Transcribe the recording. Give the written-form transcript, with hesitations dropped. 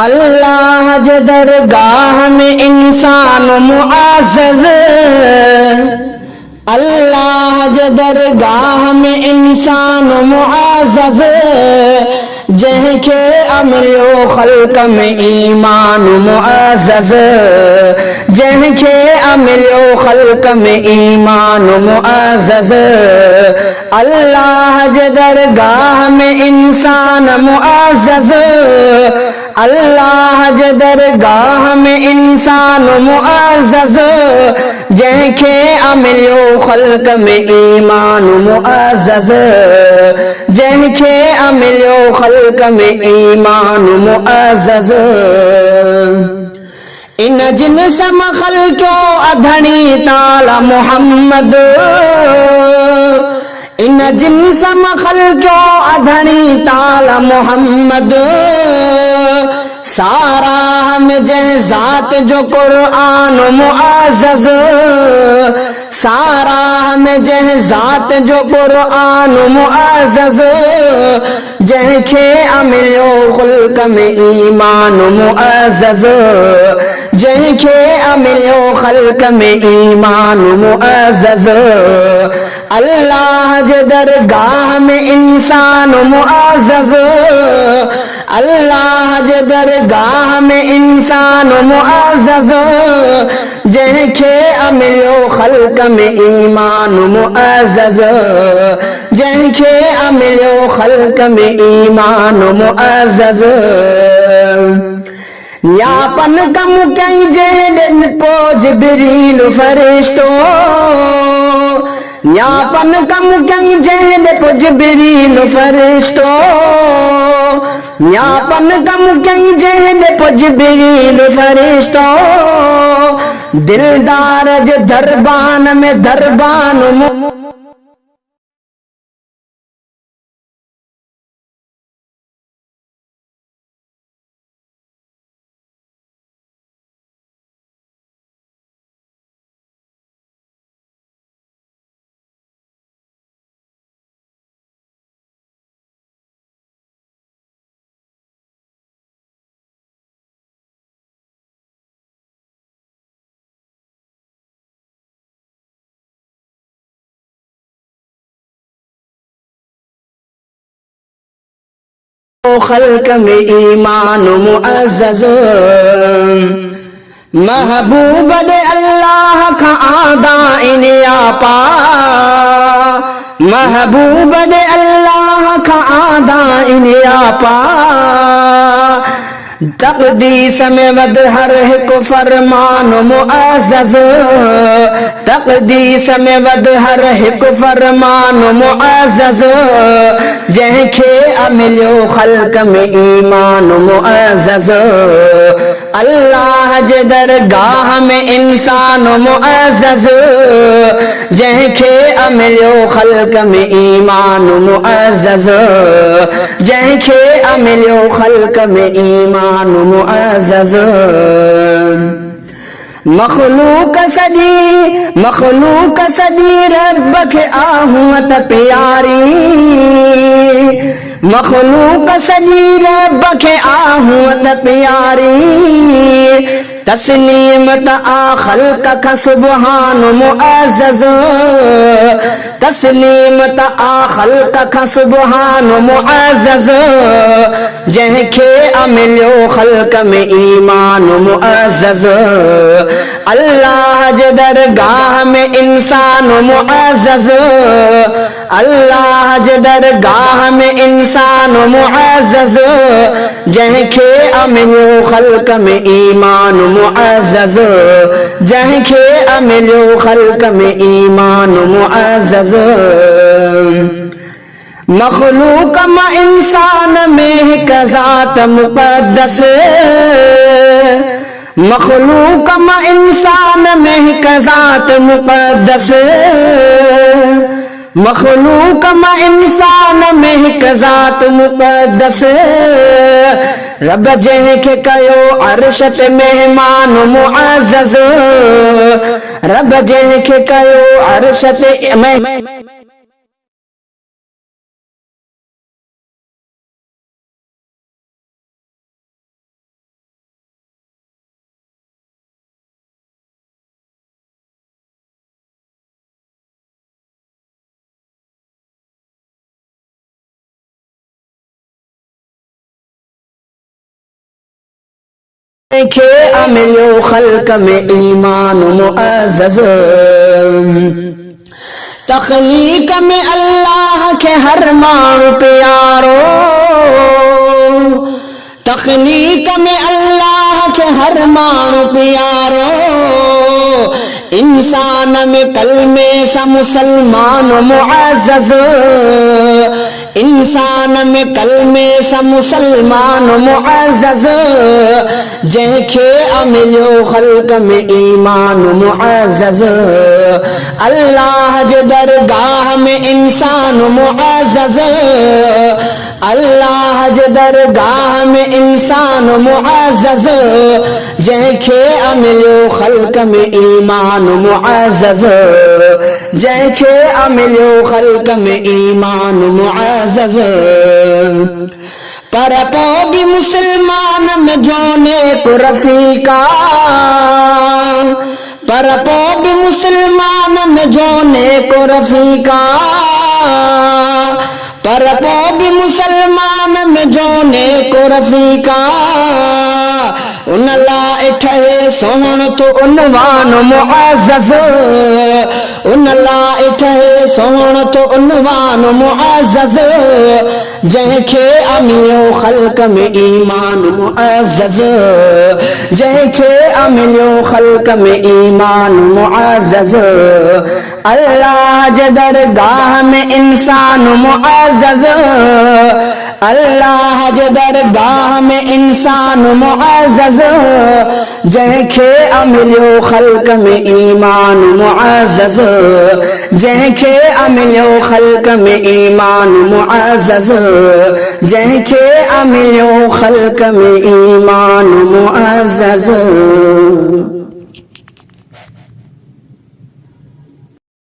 अल्लाह जे दरगाह में इंसान मुआज़्ज़ज़, अल्लाह जे दरगाह में इंसान मुआज़्ज़ज़, जंहिंखे अमिलियो ख़ल्क़ में ईमान मुआज़्ज़ज़, जंहिंखे अमिलियो ख़ल्क़ में ईमान मुआज़्ज़ज़। अल्लाह जे दरगाह में इंसान मुआज़्ज़ज़, अल्लाह जे दरगाह में इंसान मुआज़्ज़ज़, जंहिंखे अमिलियो ख़ल्क़ में ईमान मुआज़्ज़ज़, जंहिंखे अमिलियो ख़ल्क़ में ईमान मुआज़्ज़ज़। इन जिन्स मां ख़ल्क़ियो अधणी ताला मोहम्मद, इन जिन्स मां ख़ल्क़ियो अधणी ताला मोहम्मद, सारा हम जंहिं ज़ात जो क़ुरआन मुआज़्ज़ज़, सारा हम जंहिं ज़ात जो क़ुरआन मुआज़्ज़ज़, जंहिंखे अमिलियो ख़ल्क़ में ईमान मुआज़्ज़ज़, जंहिंखे अमिलियो ख़ल्क़ में ईमान मुआज़्ज़ज़। अल्लाह जे दरगाह में इंसान मुआज़्ज़ज़, अल्लाह जे दरगाह में इंसान मुआज़्ज़ज़, जंहिंखे अमिलियो ख़ल्क़ में ईमान मुआज़्ज़ज़, जंहिंखे अमिलियो ख़ल्क़ में ईमान मुआज़्ज़ज़। यापन कम कई जंहिं पोइ जिब्रील फ़रिश्तो, यापन कम कई जंहिं पोइ जिब्रील फ़रिश्तो, यापन कम कई जंहिं पोइ जिब्रील फ़रिश्तो, दिलदार जे दरबान में दरबान ख़ल्क़ में ईमान मुअज़्ज़ज़। महबूब दे अल्लाह खां आदाइन यापा, महबूब दे अल्लाह खां आदाइन यापा, तक़दीस में वध हर हिकु फरमान मुअज़्ज़ज़, तक़दीस में वध हर हिकु फरमान मुअज़्ज़ज़, जंहिंखे अमिलियो ख़ल्क़ में ईमान मुअज़्ज़ज़। अल्लाह जे दरगाह में इंसान मुअज़्ज़ज़, जंहिंखे अमिलियो ख़ल्क़ में ईमान मुअज़्ज़ज़, जंहिंखे अमिलियो ख़ल्क़ में ईमान मुअज़्ज़ज़। मख़लूक सॼी रब खे आहूअत प्यारी, मख़लूक सॼी रब खे आहूअत प्यारी, तस्लीम त आ ख़ल्क़ खां सुब्हान मुअज़्ज़ज़, तस्लीम त आ ख़ल्क़ खां सुब्हान मुअज़्ज़ज़, जंहिंखे अमिलियो ख़ल्क़ में ईमान मुअज़्ज़ज़। अल्लाह जे दरगाह में इंसान मुअज़्ज़ज़, अल्लाह जे दरगाह में इंसान मुअज़्ज़ज़, जंहिंखे अमिलियो ख़ल्क़ में ईमान मुअज़्ज़ज़, जंहिंखे अमिलियो ख़ल्क़ में ईमान मुअज़्ज़ज़। मख़लूक मां इंसान में हिक ज़ात मुक़द्दस, मख़लूक मां इंसान में हिक ज़ात मुक़द्दस, मख़लूक मां इंसान में हिक ज़ात मुक़द्दस, रब जंहिंखे कयो अर्श ते मेहमान मुअज़्ज़ज़, रब जंहिंखे कयो अर्श ते के अमिलो खल्क में ईमान मुअज़्ज़ज़। तख्लीक में अल्लाह के हर माण्हू प्यारो, तख्लीक में अल्लाह के हर माण्हू प्यारो। इंसान में कलमे सा मुसलमान मुअज़्ज़ज़, इंसान में कलमे सा मुसलमान मुअज़्ज़ज़। जंहिंखे अमिलियो ख़ल्क़ में ईमान मुअज़्ज़ज़। अल्लाह जे दरगाह में इंसान मुअज़्ज़ज़, अल्लाह जे दरगाह में इंसान मुअज़्ज़ज़। जंहिंखे अमिलियो ख़ल्क़ में ईमान मुअज़्ज़ज़, जंहिंखे अमिलियो ख़ल्क़ में ईमान मुअज़्ज़ज़। पर पोइ बि मुसलमान में जोने को रफ़ीका, पर पोइ बि मुसलमान में जोने को रफ़ीका, पर पोइ बि मुसलमान में जोने को रफ़ीका। उन लाइ ठहे सोहण तो उनवान मुअज़्ज़ज़, उन लाइ ठहे सोहण तो उनवान मुअज़्ज़ज़। जंहिंखे अमिलियो ख़ल्क़ में ईमान मुअज़्ज़ज़, जंहिंखे अमिलियो ख़ल्क़ में ईमान मुअज़्ज़ज़। अल्लाह जे दरगाह में इंसान मुअज़्ज़ज़, अल्लाह जे दरगाह में इंसान मुअज़्ज़ज़। जंहिंखे अमिलियो ख़ल्क़ में ईमान मुअज़्ज़ज़, जंहिंखे अमिलियो ख़ल्क़ में ईमान मुअज़्ज़ज़, जंहिंखे अमिलियो ख़ल्क़ में ईमान मुअज़्ज़ज़।